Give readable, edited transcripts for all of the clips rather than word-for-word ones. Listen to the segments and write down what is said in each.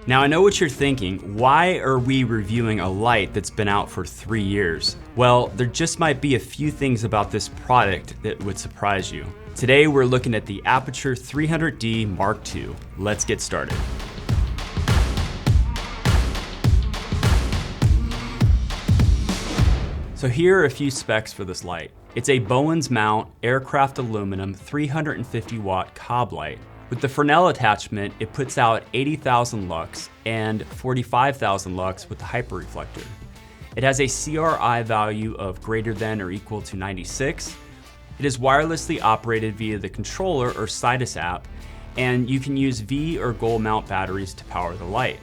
Now I know what you're thinking, why are we reviewing a light that's been out for 3 years? Well, there just might be a few things about this product that would surprise you. Today we're looking at the Aputure 300D Mark II. Let's get started. So here are a few specs for this light. It's a Bowens mount aircraft aluminum 350 watt cob light. With the Fresnel attachment, it puts out 80,000 lux and 45,000 lux with the hyperreflector. It has a CRI value of greater than or equal to 96. It is wirelessly operated via the controller or Sidus app, and you can use V or gold mount batteries to power the light.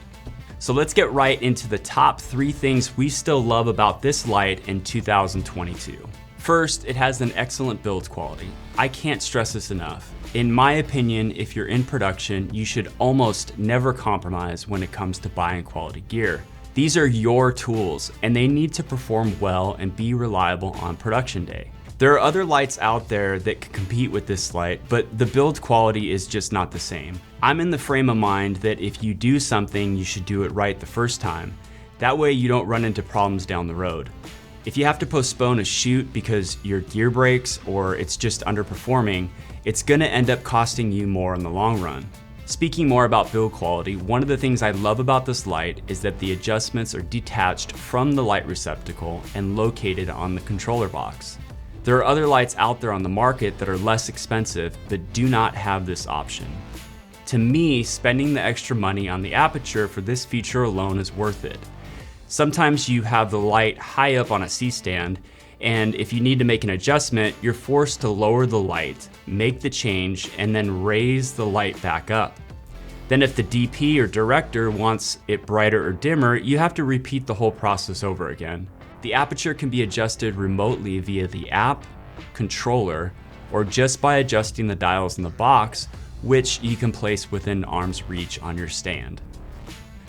So let's get right into the top 3 things we still love about this light in 2022. First, it has an excellent build quality. I can't stress this enough. In my opinion, if you're in production, you should almost never compromise when it comes to buying quality gear. These are your tools, and they need to perform well and be reliable on production day. There are other lights out there that can compete with this light, but the build quality is just not the same. I'm in the frame of mind that if you do something, you should do it right the first time. That way you don't run into problems down the road. If you have to postpone a shoot because your gear breaks or it's just underperforming, it's gonna end up costing you more in the long run. Speaking more about build quality, one of the things I love about this light is that the adjustments are detached from the light receptacle and located on the controller box. There are other lights out there on the market that are less expensive but do not have this option. To me, spending the extra money on the Aputure for this feature alone is worth it. Sometimes you have the light high up on a C-stand, and if you need to make an adjustment, you're forced to lower the light, make the change, and then raise the light back up. Then if the DP or director wants it brighter or dimmer, you have to repeat the whole process over again. The Aputure can be adjusted remotely via the app, controller, or just by adjusting the dials in the box, which you can place within arm's reach on your stand.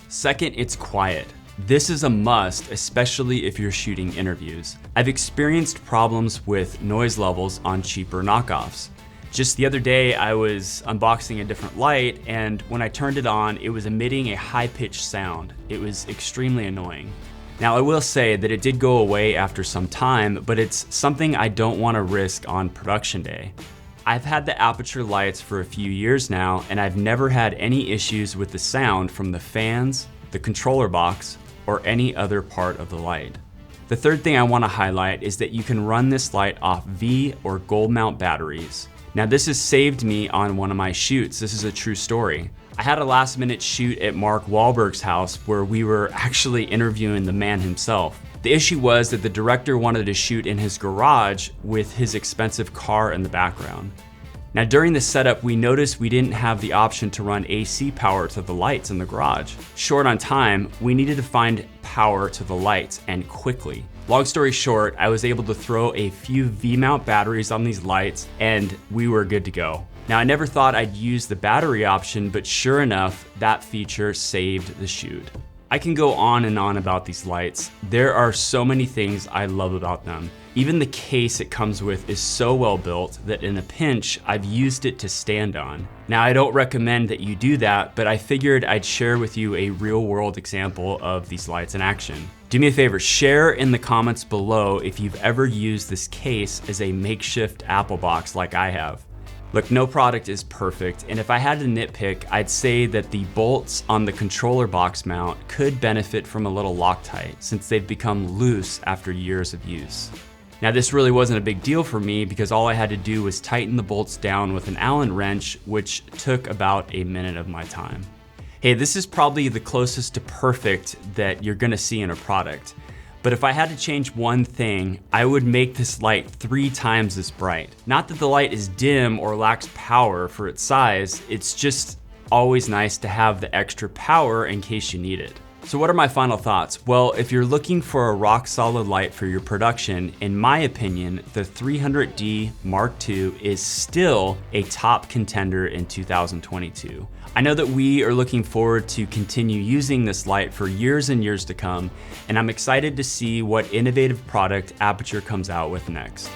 Second, it's quiet. This is a must, especially if you're shooting interviews. I've experienced problems with noise levels on cheaper knockoffs. Just the other day, I was unboxing a different light, and when I turned it on, it was emitting a high-pitched sound. It was extremely annoying. Now, I will say that it did go away after some time, but it's something I don't want to risk on production day. I've had the Aputure lights for a few years now, and I've never had any issues with the sound from the fans, the controller box, or any other part of the light. The third thing I want to highlight is that you can run this light off V or gold mount batteries. Now this has saved me on one of my shoots. This is a true story. I had a last minute shoot at Mark Wahlberg's house where we were actually interviewing the man himself. The issue was that the director wanted to shoot in his garage with his expensive car in the background. Now during the setup, we noticed we didn't have the option to run AC power to the lights in the garage. Short on time, we needed to find power to the lights, and quickly. Long story short, I was able to throw a few V-mount batteries on these lights and we were good to go. Now I never thought I'd use the battery option, but sure enough, that feature saved the shoot. I can go on and on about these lights. There are so many things I love about them. Even the case it comes with is so well built that in a pinch, I've used it to stand on. Now, I don't recommend that you do that, but I figured I'd share with you a real world example of these lights in action. Do me a favor, share in the comments below if you've ever used this case as a makeshift Apple box like I have. Look, no product is perfect, and if I had to nitpick, I'd say that the bolts on the controller box mount could benefit from a little Loctite since they've become loose after years of use. Now this really wasn't a big deal for me because all I had to do was tighten the bolts down with an Allen wrench, which took about a minute of my time. Hey, this is probably the closest to perfect that you're gonna see in a product. But if I had to change one thing, I would make this light 3 times as bright. Not that the light is dim or lacks power for its size, it's just always nice to have the extra power in case you need it. So what are my final thoughts? Well, if you're looking for a rock solid light for your production, in my opinion, the 300D Mark II is still a top contender in 2022. I know that we are looking forward to continue using this light for years and years to come, and I'm excited to see what innovative product Aputure comes out with next.